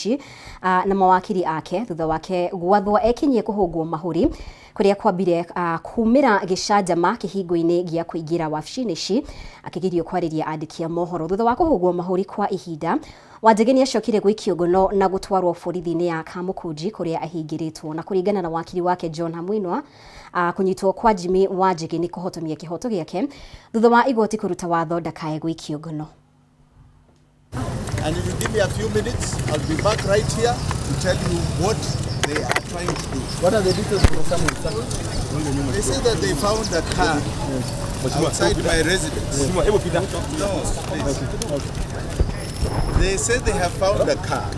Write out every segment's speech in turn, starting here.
Shinishi na mawakiri ake thutha wake gwathwo ekinyie kuhungwo mahuri kuria kwambire kumira gicajama kihingo-ini gia kuingira wabici-ini akigirio kwariria andiki a mohoro thutha wa kuhungwo mahuri kwa ihinda. Wanjigi ni acokire gwikio ngono na gutwarwo borithi-ini ya Kamukunji kuria ahingiritwo na kuringana na wakiri wake John Hamwinwa kunyitwo kwa Jimmy Wanjigi ni kuhotomia kihoto giake thutha wa igoti kuruta watho ndakae gwikio ngono. And if you give me a few minutes, I'll be back right here to tell you what they are trying to do. What are the details for someone? They say that they found a car outside my residence. No, they say they have found a car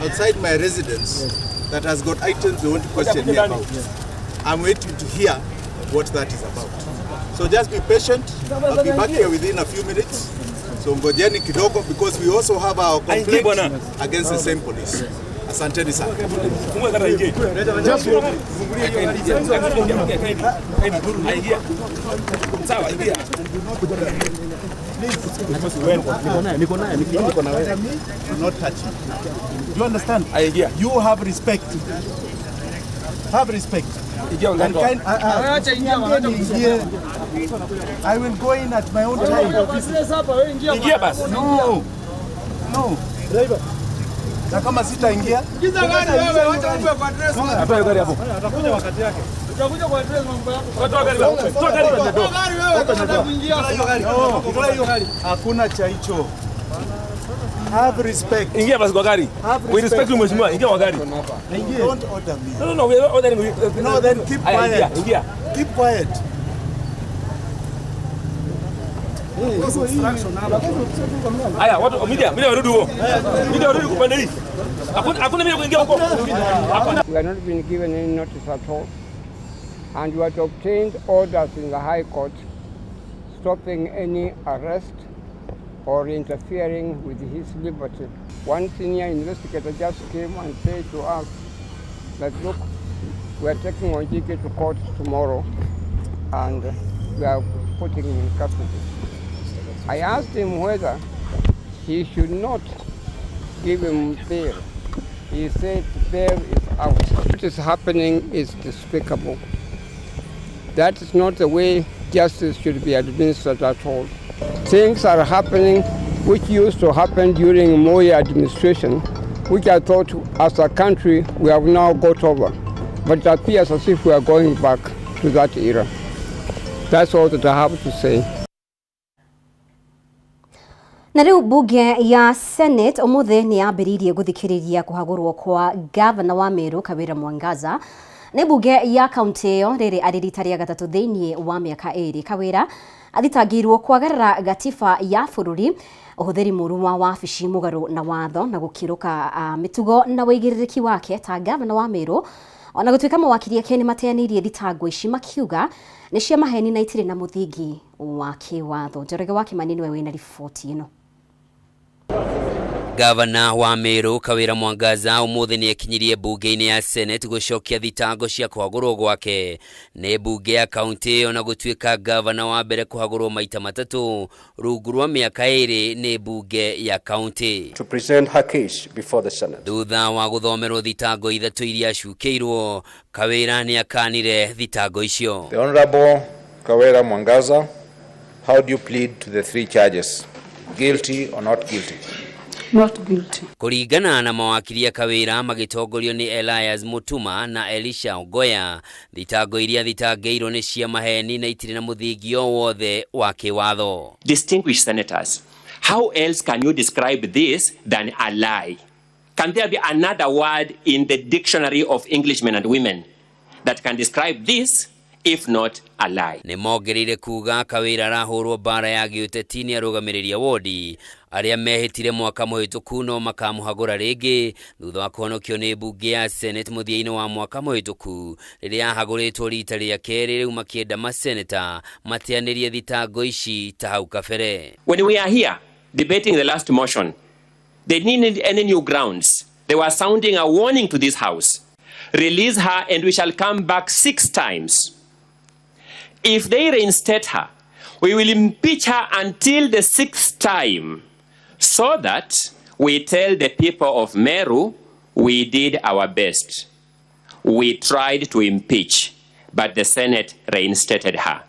outside my residence that has got items they want to question me about. I'm waiting to hear what that is about. So just be patient. I'll be back here within a few minutes. So ngojeni kidogo because we also have our complaint against the same police. Asanteni sana. Not touching. Do you understand? You have respect. Have respect. And I will go in at my own time. No. Na kama sitaingia hakuna cha hicho. Have respect. Ingia basi kwa gari. We respect you mheshimiwa. Ingia kwa gari. Don't order me. No, we are ordering you. No, then keep quiet. Ingia. Keep quiet. Aya, watu media warudi huko. Media warudi kupande hii. Hakuna media kuingia huko. We are not being given any notice at all. And we had obtained orders in the High Court stopping any arrest or interfering with his liberty. One senior investigator just came and said to us that, look, we are taking Wanjigi to court tomorrow and we are putting him in custody. I asked him whether he should not give him bail. He said bail is out. What is happening is despicable. That is not the way justice should be administered at all. Things are happening which used to happen during Moi administration, which I thought as a country we have now got over. But it appears as if we are going back to that era. That's all that I have to say. Na riu bunge ya Senate omuthe ni yambiririe guthikiriria kuhagurwo kwa Governor wa Meru Kawira Mwangaza. Ni bunge ya kaunti iyo riri ari rita ria gatatu thiini wa miaka iri. Kawira athitangirwo kwagarara gatiba ya bururi, uhuthiri muru wa wabici mugaru na watho na gukiruka mitugo na wigiririki wake ta Governor wa Meru. Ona gutwika mawakiri ake ni mateanirie thitango ici makiuga ni cia maheni na itire na muthingi wa kiwatho. Njoroge wa Kimani niwe wina riboti ino. Gavana wa Meru Kawira Mwangaza umuthi ni ekinyirie bunge-ini ya Senate gucokia thitango cia kuhagurwo gwake ni bunge ya kaunti ona gutwika gavana wa mbere kuhagurwo maita matatu rungu rwa miaka iri ni bunge ya kaunti to present her case before the Senate. Thutha wa guthomerwo thitango ithatu iria cukeirwo, Kawira ni akanire thitango icio. The Honorable Kawira Mwangaza, how do you plead to the three charges? Guilty or not guilty? Not guilty. Kuringana na mawakiri ya Kawira magitongorio ni Elias Mutuma na Elisha Ogoya, thitango iria thitangeirwo ni cia maheni na itire na muthingi o wothe wa kiwatho. Distinguished senators, how else can you describe this than a lie? Can there be another word in the dictionary of English men and women that can describe this if not a lie? Ni mogereire kuga Kawira rahurwo bara ya giuteti ni arugamiriria wodi aria mehitire mwaka muhituku no makamuhagura ringi thutha wa kuhonokio ni bunge ya Senate muthia-ini wa mwaka muhituku riria haguritwo rita ria keri riu makienda maseneta mateanirie thitango ici ta hau kabere. When we are here debating the last motion, they needed any new grounds. They were sounding a warning to this house. Release her and we shall come back 6 times. If they reinstate her, we will impeach her until the 6th time, so that we tell the people of Meru, we did our best. We tried to impeach, but the Senate reinstated her.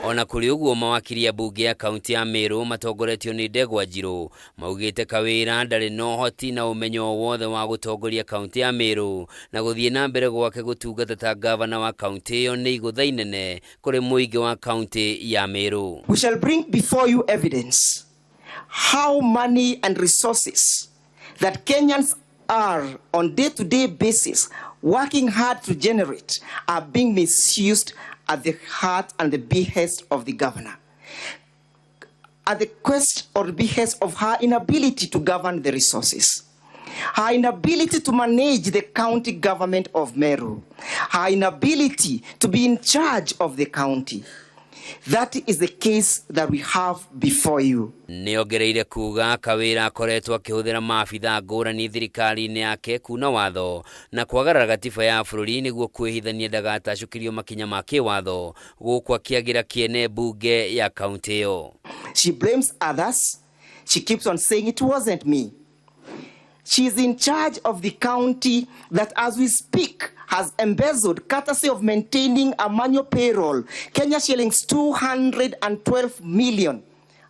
Ona kuri uguo mawakiri ya bunge ya kaunti ya Meru matongoretio ni Ndegwa Njirũ maugite Kawira ndari no hoti na umenyo wothe wa gutongoria kaunti ya Meru na guthie na mbere gwake gutungata ta governor wa kaunti yo ni igutha inene kuri muingi wa kaunti ya Meru. We shall bring before you evidence how money and resources that Kenyans are on day-to-day basis working hard to generate are being misused at the heart and the behest of the governor, at the quest or behest of her inability to govern the resources, her inability to manage the county government of Meru, her inability to be in charge of the county. That is the case that we have before you. Niongereire kuga Kawira akoretwo akihuthira maabitha ngurani thirikari-ini yake kuna watho na kwagarara gatiba ya bururi niguo kwihithania ndagatacukirio makinya ma kiwatho guku akiagira kiene bunge ya kaunti iyo. She blames others. She keeps on saying it wasn't me. She is in charge of the county that as we speak has embezzled, courtesy of maintaining a manual payroll, Kenya shillings 212 million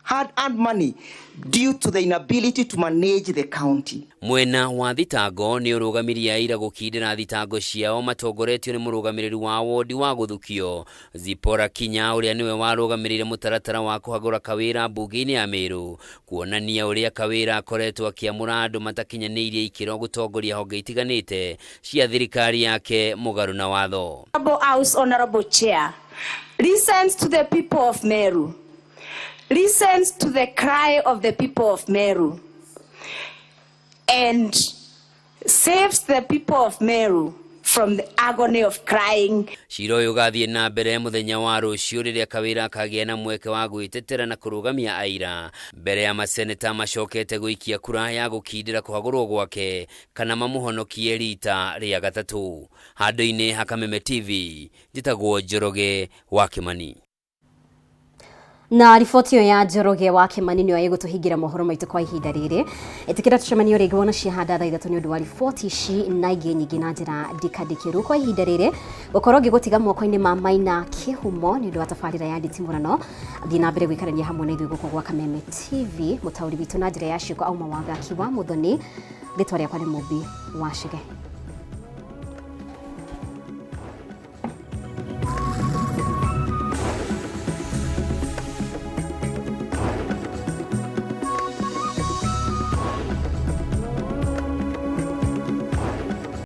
hard-earned money due to the inability to manage the county. Mwena wa thitango ni urugamiria ira gukindira thitango ciao matongoretio ni murugamiriri wa wodi wa guthukio Zipora Kinya uria niwe warugamirire mutaratara wa kuhagura Kawira bunge-ini ya Meru kuonania uria Kawira akoretwo akiamura andu matakinyanirie ikiro gutongoria honge itiganite cia thirikari yake mugaru na watho. Honorable Chair, listens to the people of Meru. Listens to the cry of the people of Meru and saves the people of Meru from the agony of crying. Shiro yugathie na mbere muthenya wa rucio riria Kawira akagia na mweke wa gwitetera na kurugamia aira mbere ya maseneta macokete guikia kura ya gukindira kuhagurwo gwake kana mamuhonokie rita ria gatatu. Handu-ini ha Kameme TV njitagwo Njoroge wa Kimani. Na riboti yo ya Njoroge wa Kimani niyo igutuhingira mohoro maitu kwa ihinda riri. Itikira tucemanio ringi wona cihanda thaa ithatu ni undu wa riboti ici na ingi nyingi na njira ndikandĩkĩru kwa ihinda riri gukorwo ngigutiga moko-ini ma Maina Kihumo ni undu wa tabarĩra ya nditimurano thii na mbere gwikarania hamwe na ithuĩ guku gwa Kameme TV mutauri witu na njira ya ciugo auma wagaki wa Muthoni ritwa riakwa ni Mubi wa Shige.